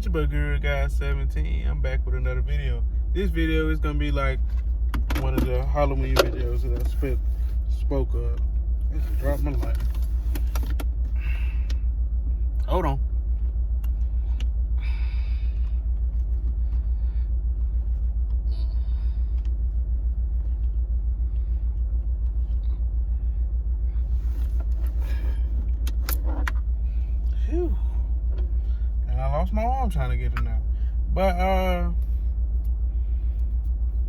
your boy Guru Guy 17. I'm back with another video. This video is gonna be like one of the Halloween videos that I spoke of. I just dropped my light. Hold on. Whew. And I lost my arm trying to get it out. But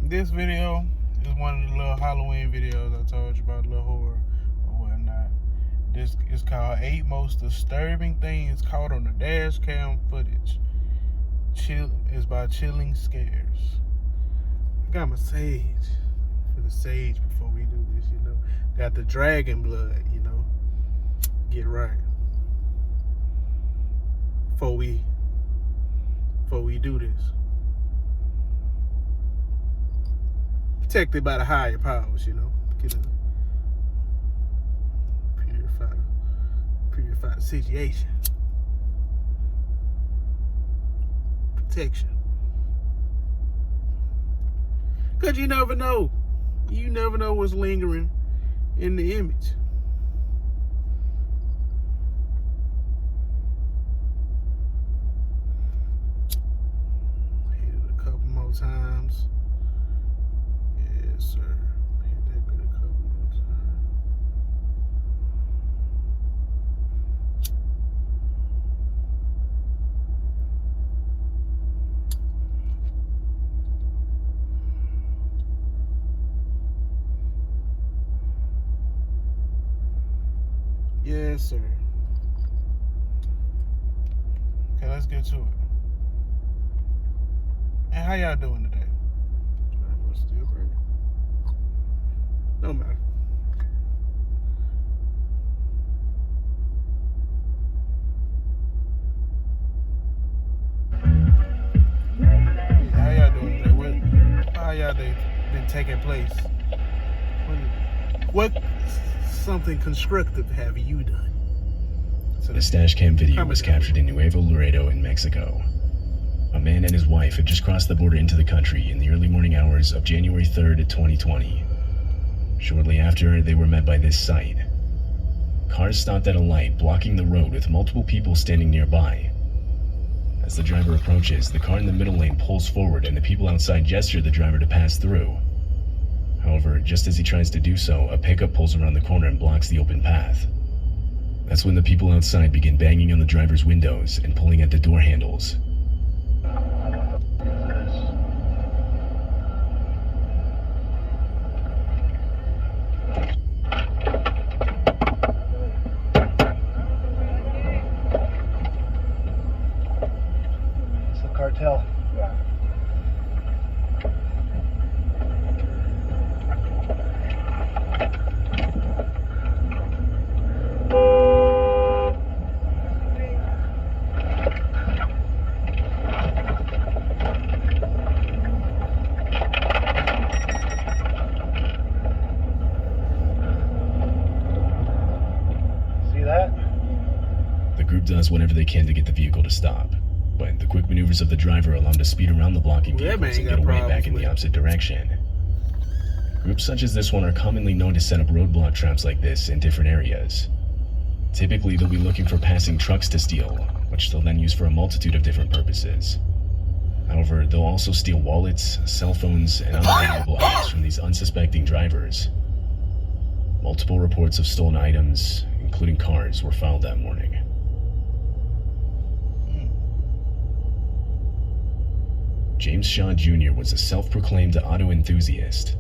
this video is one of the little Halloween videos I told you about, little horror or whatnot. This is called 8 Most Disturbing Things Caught on the Dashcam Footage. It's by Chilling Scares. I got my sage for the sage before we do this, you know. Got the dragon blood, you know. Get right. Before we do this. Protected by the higher powers, you know. Get a purify the situation. Protection. Cause you never know. You never know what's lingering in the image. Times. Yes, sir. Hit that bit a couple more times. Yes, sir. Okay, let's get to it. And how y'all doing today? Still burning. No matter. How y'all doing today? How y'all day been taking place? What something constructive have you done? So this Dashcam video was captured in Nuevo Laredo in Mexico. A man and his wife had just crossed the border into the country in the early morning hours of January 3rd, 2020. Shortly after, they were met by this sight. Cars stopped at a light, blocking the road with multiple people standing nearby. As the driver approaches, the car in the middle lane pulls forward and the people outside gesture the driver to pass through. However, just as he tries to do so, a pickup pulls around the corner and blocks the open path. That's when the people outside begin banging on the driver's windows and pulling at the door handles. It's the cartel. Yeah. The group does whatever they can to get the vehicle to stop, but the quick maneuvers of the driver allow him to speed around the blocking vehicles and get away back in the opposite direction. Groups such as this one are commonly known to set up roadblock traps like this in different areas. Typically, they'll be looking for passing trucks to steal, which they'll then use for a multitude of different purposes. However, they'll also steal wallets, cell phones, and other valuable items from these unsuspecting drivers. Multiple reports of stolen items, including cars, were filed that morning. James Shaw Jr. was a self-proclaimed auto enthusiast.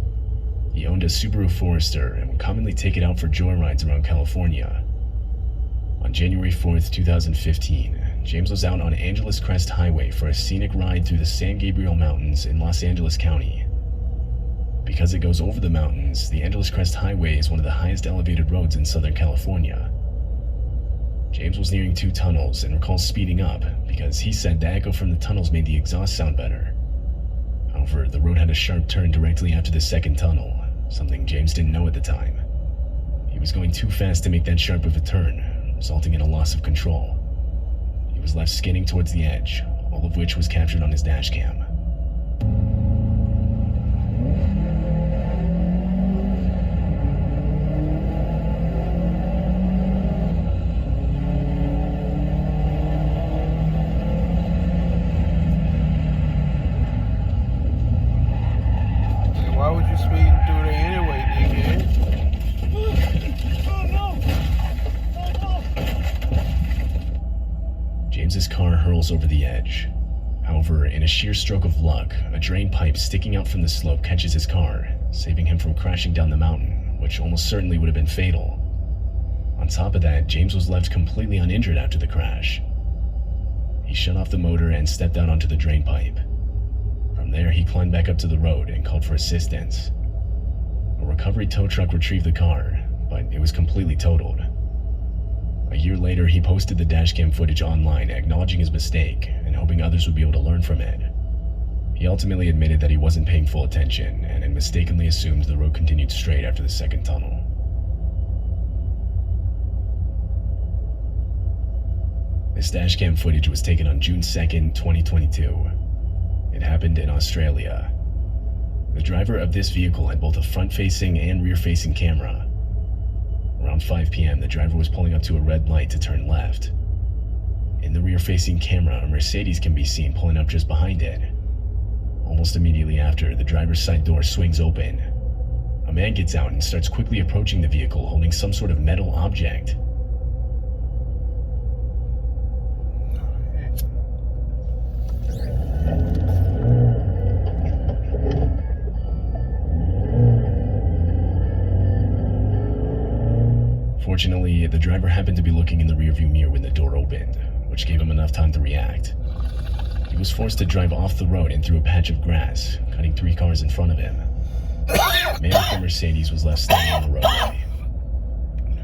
He owned a Subaru Forester and would commonly take it out for joyrides around California. On January 4th, 2015, James was out on Angeles Crest Highway for a scenic ride through the San Gabriel Mountains in Los Angeles County. Because it goes over the mountains, the Angeles Crest Highway is one of the highest elevated roads in Southern California. James was nearing 2 tunnels and recalls speeding up because he said the echo from the tunnels made the exhaust sound better. However, the road had a sharp turn directly after the second tunnel, something James didn't know at the time. He was going too fast to make that sharp of a turn, resulting in a loss of control. He was left skidding towards the edge, all of which was captured on his dash cam. Why would you speed through there anyway, dickhead? James's car hurls over the edge. However, in a sheer stroke of luck, a drain pipe sticking out from the slope catches his car, saving him from crashing down the mountain, which almost certainly would have been fatal. On top of that, James was left completely uninjured after the crash. He shut off the motor and stepped out onto the drain pipe. From there, he climbed back up to the road and called for assistance. A recovery tow truck retrieved the car, but it was completely totaled. A year later, he posted the dashcam footage online, acknowledging his mistake and hoping others would be able to learn from it. He ultimately admitted that he wasn't paying full attention and had mistakenly assumed the road continued straight after the second tunnel. This dashcam footage was taken on June 2nd, 2022. It happened in Australia. The driver of this vehicle had both a front-facing and rear-facing camera. Around 5 p.m., the driver was pulling up to a red light to turn left. In the rear-facing camera, a Mercedes can be seen pulling up just behind it. Almost immediately after, the driver's side door swings open. A man gets out and starts quickly approaching the vehicle, holding some sort of metal object. Fortunately, the driver happened to be looking in the rearview mirror when the door opened, which gave him enough time to react. He was forced to drive off the road and through a patch of grass, cutting 3 cars in front of him. The man with the Mercedes was left standing on the roadway.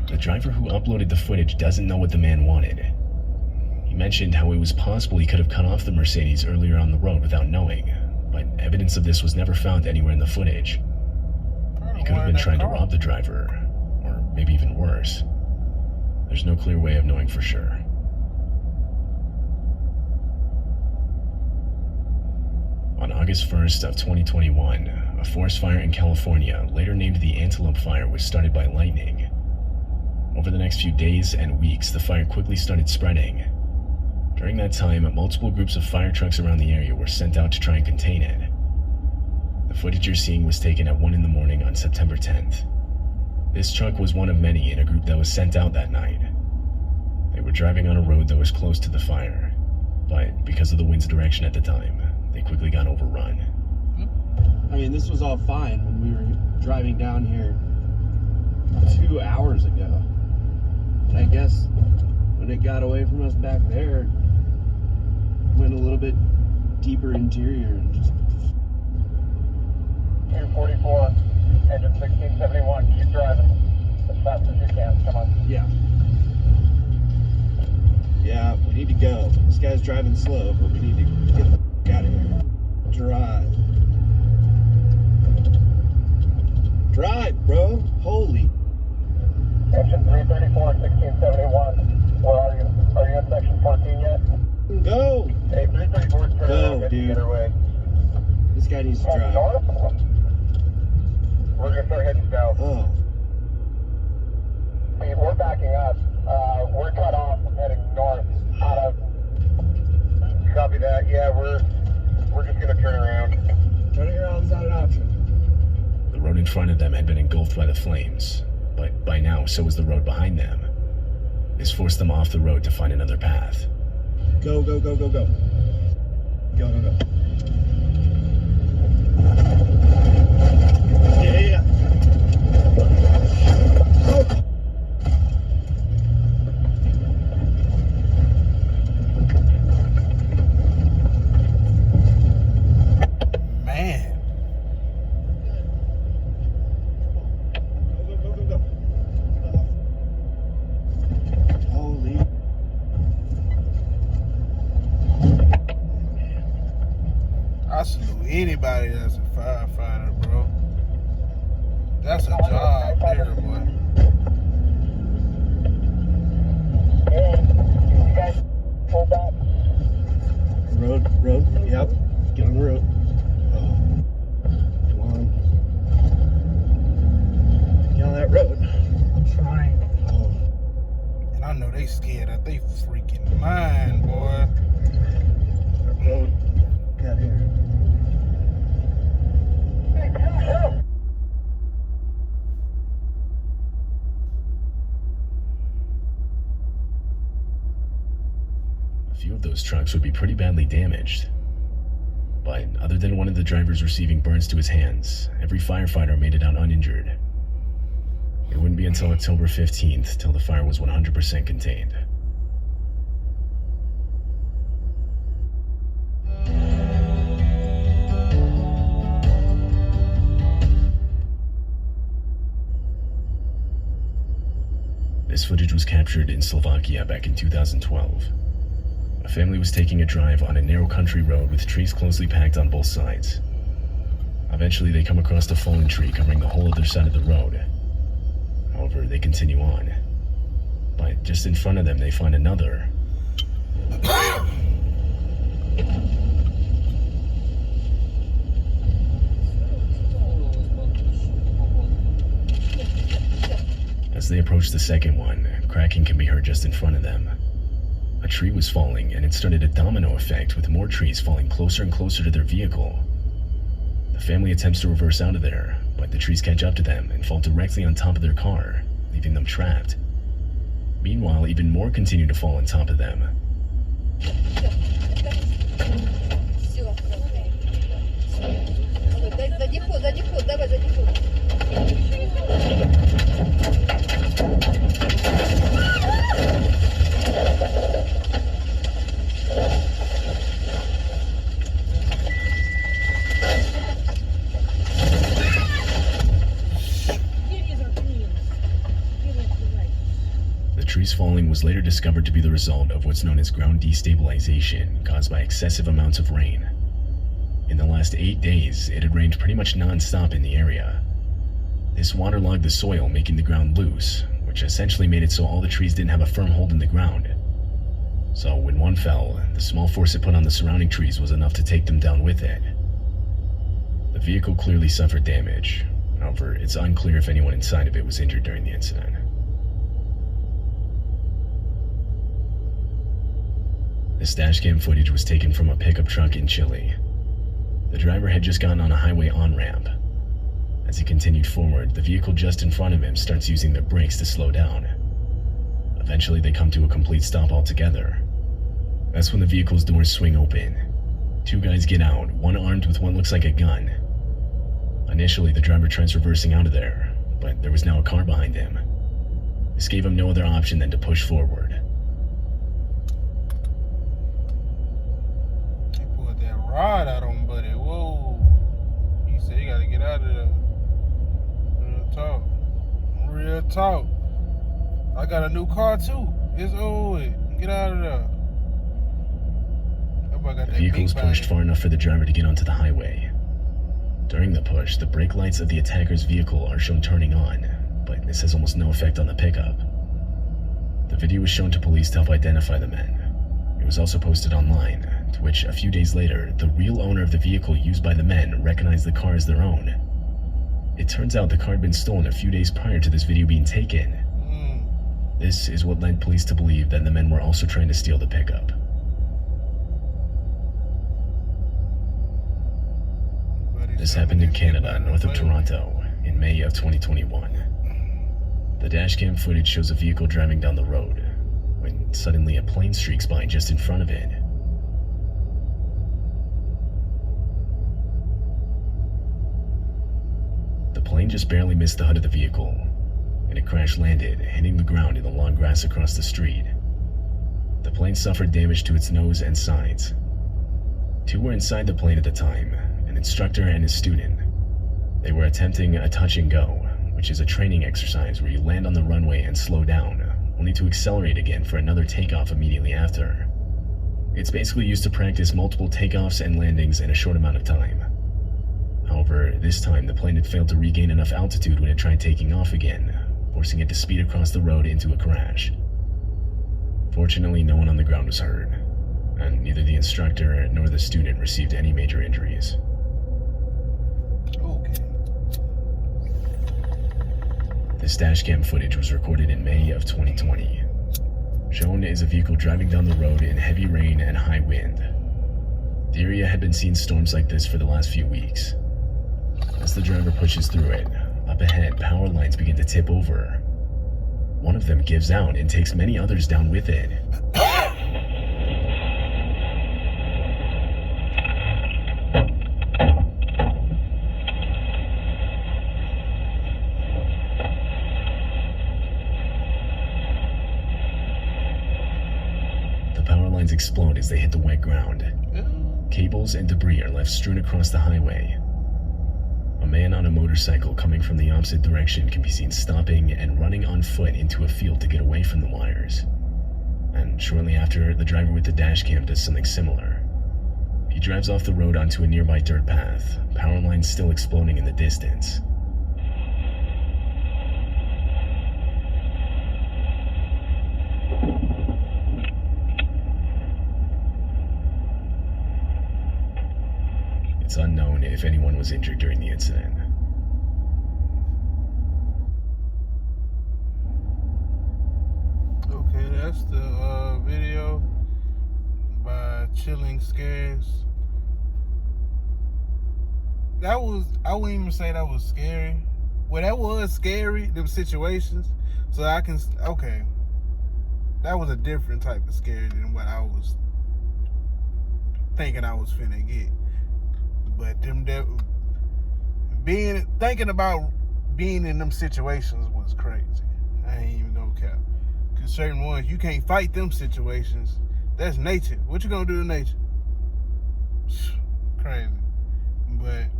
The driver who uploaded the footage doesn't know what the man wanted. He mentioned how it was possible he could have cut off the Mercedes earlier on the road without knowing, but evidence of this was never found anywhere in the footage. He could have been trying to rob the driver, or maybe even worse. There's no clear way of knowing for sure. On August 1st of 2021, a forest fire in California, later named the Antelope Fire, was started by lightning. Over the next few days and weeks, the fire quickly started spreading. During that time, multiple groups of fire trucks around the area were sent out to try and contain it. The footage you're seeing was taken at 1 in the morning on September 10th. This truck was one of many in a group that was sent out that night. They were driving on a road that was close to the fire, but because of the wind's direction at the time, they quickly got overrun. I mean, this was all fine when we were driving down here 2 hours ago. And I guess when it got away from us back there, it went a little bit deeper interior and just... 244, engine 1671, keep driving as fast as you can, come on. Yeah. Yeah, we need to go. This guy's driving slow, but we need to get the f*** out of here. Drive. Drive, bro. Holy. Engine 334, 1671, where are you? Are you in section 14 yet? Go. Hey, 334 is turning Go, around, dude. get her way. This guy needs to Heading drive. north? We're gonna start heading south. Oh. Hey, we're backing up. We're cut off from heading north out of... Copy that. Yeah, we're just gonna turn around. Turning around is not an option. The road in front of them had been engulfed by the flames, but by now so was the road behind them. This forced them off the road to find another path. Go, go, go, go, go. Go, go, go. Yeah. Oh. Man. Go, go, go, go. Holy. I salute anybody that's a firefighter, bro. That's a job there, boy. Hey, you guys pull back. Road know they scared that they freaking mind, boy. Road cut here. A few of those trucks would be pretty badly damaged. But other than one of the drivers receiving burns to his hands, every firefighter made it out uninjured. It wouldn't be until October 15th till the fire was 100% contained. This footage was captured in Slovakia back in 2012. A family was taking a drive on a narrow country road with trees closely packed on both sides. Eventually, they come across a fallen tree covering the whole other side of the road. However, they continue on. But just in front of them, they find another. As they approach the second one, cracking can be heard just in front of them. A tree was falling, and it started a domino effect with more trees falling closer and closer to their vehicle. The family attempts to reverse out of there, but the trees catch up to them and fall directly on top of their car, leaving them trapped. Meanwhile, even more continue to fall on top of them. The trees falling was later discovered to be the result of what's known as ground destabilization caused by excessive amounts of rain. In the last 8 days, it had rained pretty much non-stop in the area. This waterlogged the soil, making the ground loose, which essentially made it so all the trees didn't have a firm hold in the ground. So when one fell, the small force it put on the surrounding trees was enough to take them down with it. The vehicle clearly suffered damage. However, it's unclear if anyone inside of it was injured during the incident. This dashcam footage was taken from a pickup truck in Chile. The driver had just gotten on a highway on-ramp. As he continued forward, the vehicle just in front of him starts using their brakes to slow down. Eventually, they come to a complete stop altogether. That's when the vehicle's doors swing open. Two guys get out, one armed with what looks like a gun. Initially, the driver tries reversing out of there, but there was now a car behind him. This gave him no other option than to push forward. Rod out on buddy. Whoa. He said you gotta get out of there. Real talk. Real talk. I got a new car too. It's over. Get out of there. The vehicle was pushed far enough for the driver to get onto the highway. During the push, the brake lights of the attacker's vehicle are shown turning on, but this has almost no effect on the pickup. The video was shown to police to help identify the men. It was also posted online, to which a few days later, the real owner of the vehicle used by the men recognized the car as their own. It turns out the car had been stolen a few days prior to this video being taken. This is what led police to believe that the men were also trying to steal the pickup. This happened in Canada, north of Toronto, in May of 2021. The dashcam footage shows a vehicle driving down the road, when suddenly a plane streaks by just in front of it. The plane just barely missed the hood of the vehicle, and it crash-landed, hitting the ground in the long grass across the street. The plane suffered damage to its nose and sides. Two were inside the plane at the time, an instructor and his student. They were attempting a touch and go, which is a training exercise where you land on the runway and slow down, only to accelerate again for another takeoff immediately after. It's basically used to practice multiple takeoffs and landings in a short amount of time. However, this time the plane had failed to regain enough altitude when it tried taking off again, forcing it to speed across the road into a crash. Fortunately, no one on the ground was hurt, and neither the instructor nor the student received any major injuries. Okay. This dashcam footage was recorded in May of 2020. Shown is a vehicle driving down the road in heavy rain and high wind. The area had been seeing storms like this for the last few weeks. As the driver pushes through it, up ahead, power lines begin to tip over. One of them gives out and takes many others down with it. The power lines explode as they hit the wet ground. Cables and debris are left strewn across the highway. A man on a motorcycle coming from the opposite direction can be seen stopping and running on foot into a field to get away from the wires. And shortly after, the driver with the dash cam does something similar. He drives off the road onto a nearby dirt path, power lines still exploding in the distance. It's unknown if anyone was injured during the incident. Okay, that's the video by Chilling Scares. I wouldn't even say that was scary. Well, that was scary, them situations. So okay. That was a different type of scary than what I was thinking I was finna get. But thinking about being in them situations was crazy. I ain't even gonna cap. Cause certain ones, you can't fight them situations. That's nature. What you gonna do to nature? Crazy. But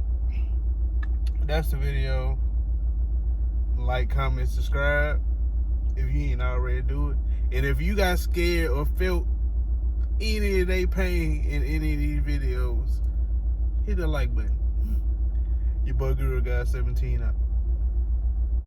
that's the video. Like, comment, subscribe if you ain't already do it. And if you got scared or felt any of their pain in any of these videos, hit the like button. Your boy Guru Guy 17 out.